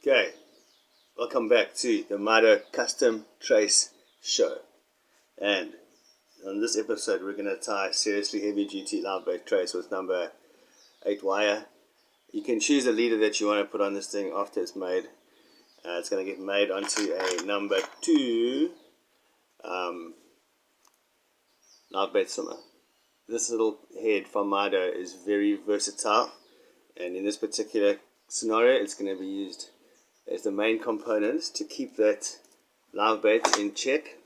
Okay, welcome back to the MYDO Custom Trace Show. And on this episode, we're going to tie seriously heavy duty live bait trace with number 8 wire. You can choose the leader that you want to put on this thing after it's made. It's going to get made onto a number 2 live Baitswimmer. This little head from MYDO is very versatile, and in this particular scenario, it's going to be used as the main components to keep that live bait in check.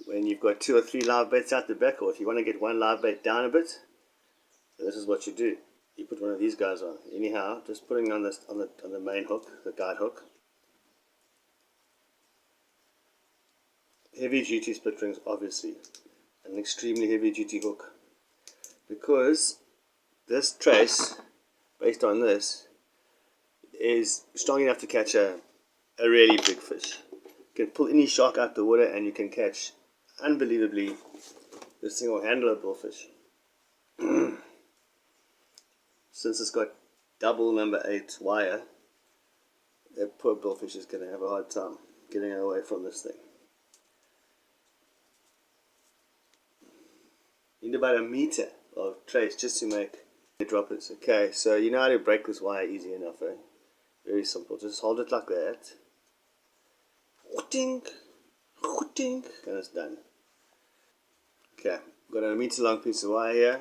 When you've got 2 or 3 live baits out the back, or if you want to get one live bait down a bit, so this is what you do. You put one of these guys on. Anyhow, just putting on this on the main hook, the guide hook. Heavy duty split rings, obviously, an extremely heavy duty hook, because this trace, based on this, is strong enough to catch a really big fish. You can pull any shark out the water and you can catch, unbelievably, this thing will handle a billfish. Since it's got double number 8 wire, that poor billfish is going to have a hard time getting away from this thing. You need about 1 meter of trace just to make the droppers. Okay, so you know how to break this wire easy enough, eh? Very simple. Just hold it like that. Whooping, and it's done. Okay, got a 1 meter long piece of wire here.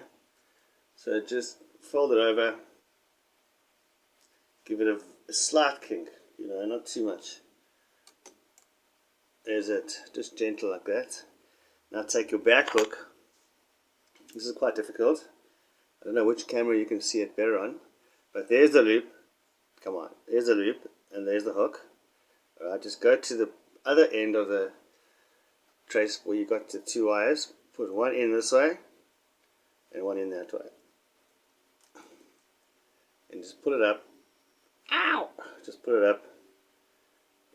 So just fold it over. Give it a slight kink, not too much. There's it. Just gentle like that. Now take your back hook. This is quite difficult. I don't know which camera you can see it better on, but there's the loop. Come on, there's the loop, and there's the hook. Alright, just go to the other end of the trace where you got the 2 wires. Put one in this way, and one in that way. And just put it up. Ow! Just put it up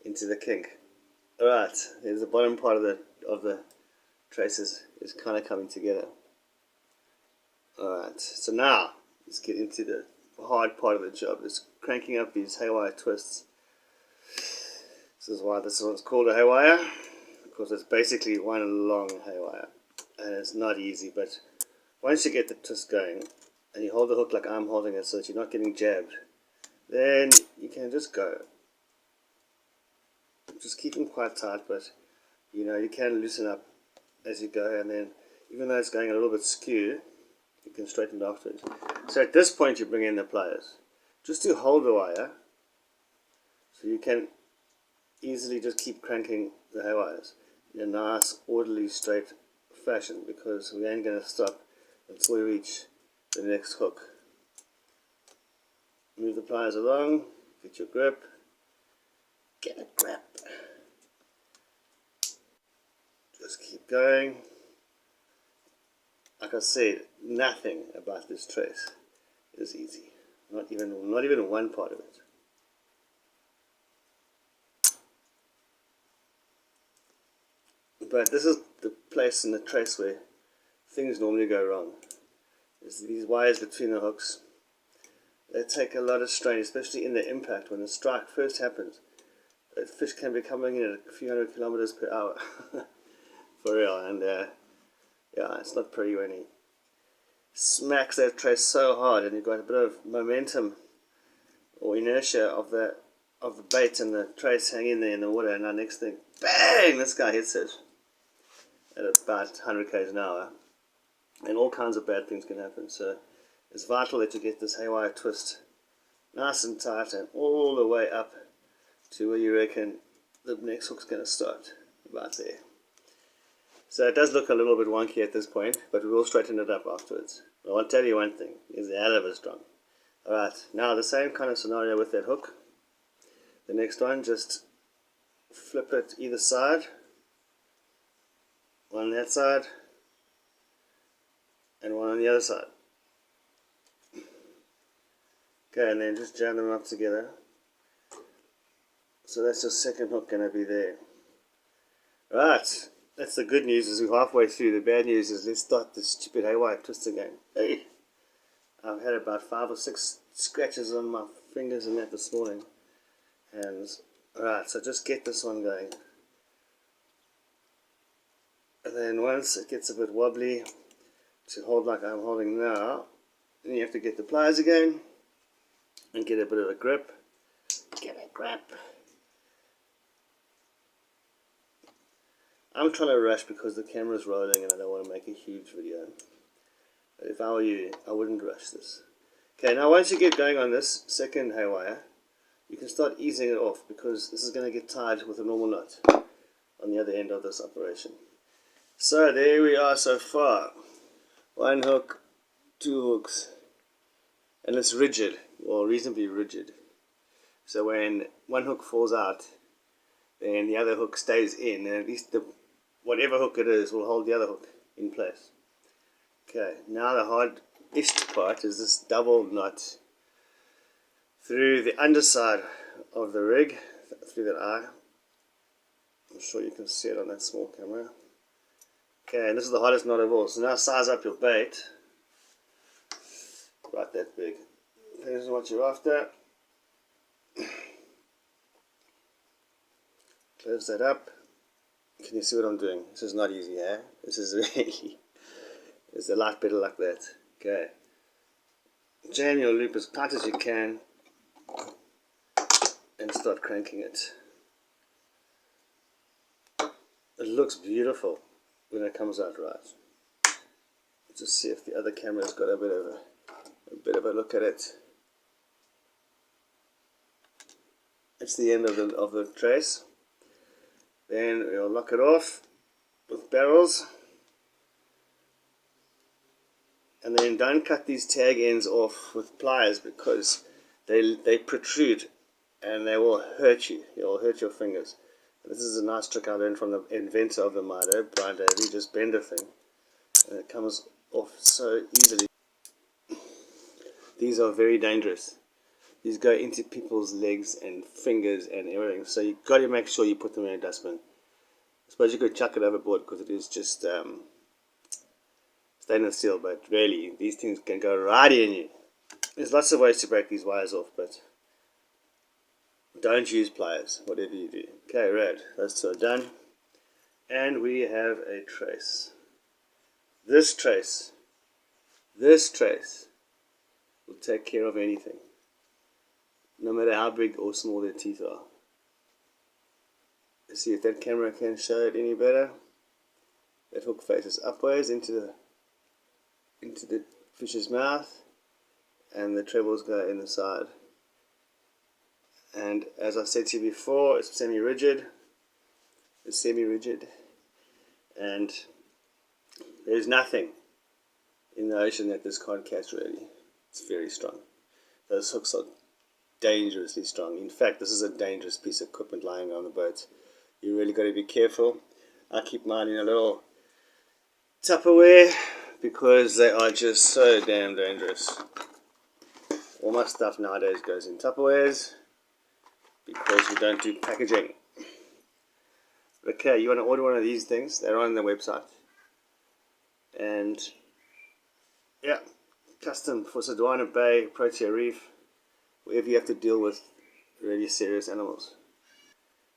into the kink. Alright, there's the bottom part of the traces is kind of coming together. Alright, so now let's get into the hard part of the job. It's cranking up these haywire twists. This is why this one's called a haywire, because it's basically one long haywire, and it's not easy. But once you get the twist going and you hold the hook like I'm holding it so that you're not getting jabbed, then you can just go. Just keep them quite tight, but you can loosen up as you go, and then even though it's going a little bit skew, you can straighten it afterwards. So at this point you bring in the pliers just to hold the wire, so you can easily just keep cranking the haywires in a nice, orderly, straight fashion, because we ain't going to stop until we reach the next hook. Move the pliers along, get your grip, get a grip. Just keep going. Like I said, nothing about this trace is easy. Not even one part of it. But this is the place in the trace where things normally go wrong. There's these wires between the hooks. They take a lot of strain, especially in the impact. When the strike first happens, a fish can be coming in at a few hundred kilometers per hour. For real. And yeah, it's not pretty when he smacks that trace so hard, and you've got a bit of momentum or inertia of the bait and the trace hanging there in the water, and our next thing, bang, this guy hits it at about 100 km an hour, and all kinds of bad things can happen. So it's vital that you get this haywire twist nice and tight and all the way up to where you reckon the next hook's going to start, about there. So it does look a little bit wonky at this point, but we will straighten it up afterwards. But I'll tell you one thing, it's a hell of a strong. Alright, now the same kind of scenario with that hook. The next one, just flip it either side. One on that side, and one on the other side. Okay, and then just jam them up together. So that's your second hook going to be there. Right. That's the good news, is we're halfway through. The bad news is let's start this stupid haywire twist again. Hey, I've had about 5 or 6 scratches on my fingers and that this morning. hands. Alright, so just get this one going. And then once it gets a bit wobbly, to hold like I'm holding now, then you have to get the pliers again and get a bit of a grip. Get a grip. I'm trying to rush because the camera's rolling and I don't want to make a huge video. If I were you, I wouldn't rush this. Okay, now once you get going on this second haywire, you can start easing it off because this is going to get tied with a normal knot on the other end of this operation. So there we are so far. One hook, two hooks, and it's rigid, or reasonably rigid. So when one hook falls out, then the other hook stays in, and at least whatever hook it is will hold the other hook in place. Okay, now the hardest part is this double knot through the underside of the rig, through that eye. I'm sure you can see it on that small camera. Okay, and this is the hardest knot of all. So now size up your bait. Right that big. Depends on what you're after. Close that up. Can you see what I'm doing? This is not easy, eh? This is really... It's a lot better like that. Okay. Jam your loop as tight as you can and start cranking it. It looks beautiful when it comes out right. Let's just see if the other camera's got a bit of a look at it. It's the end of the trace. Then we'll lock it off with barrels. And then don't cut these tag ends off with pliers because they protrude and they will hurt you. It will hurt your fingers. This is a nice trick I learned from the inventor of the MYDO, Brian Davey. Just bend the thing and it comes off so easily. These are very dangerous. These go into people's legs and fingers and everything. So you've got to make sure you put them in a dustbin. I suppose you could chuck it overboard because it is just stainless steel, but really these things can go right in you. There's lots of ways to break these wires off, but don't use pliers, whatever you do. Okay, right, those two are done. And we have a trace. This trace will take care of anything, no matter how big or small their teeth are. Let's see if that camera can show it any better. That hook faces upwards into the fish's mouth, and the trebles go in the side. And as I said to you before, it's semi-rigid. And there's nothing in the ocean that this can't catch really. It's very strong. Those hooks are dangerously strong. In fact, this is a dangerous piece of equipment lying on the boat. You really got to be careful. I keep mine in a little Tupperware because they are just so damn dangerous. All my stuff nowadays goes in Tupperwares because we don't do packaging. Okay, you want to order one of these things, they're on the website. And yeah, custom for Sardine Bay, Protea Reef, wherever you have to deal with really serious animals.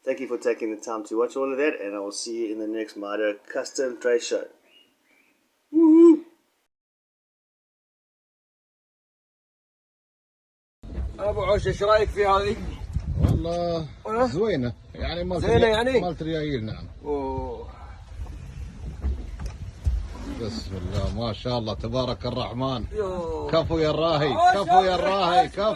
Thank you for taking the time to watch all of that, and I will see you in the next MYDO Custom Trace Show. Woohoo! ابو عوش ايش رايك في هذه؟ والله زوينه يعني مالت ريايل. نعم. اوه بسم الله ما شاء الله تبارك الرحمن. كفو يا الراهي، كفو يا الراهي، كفو.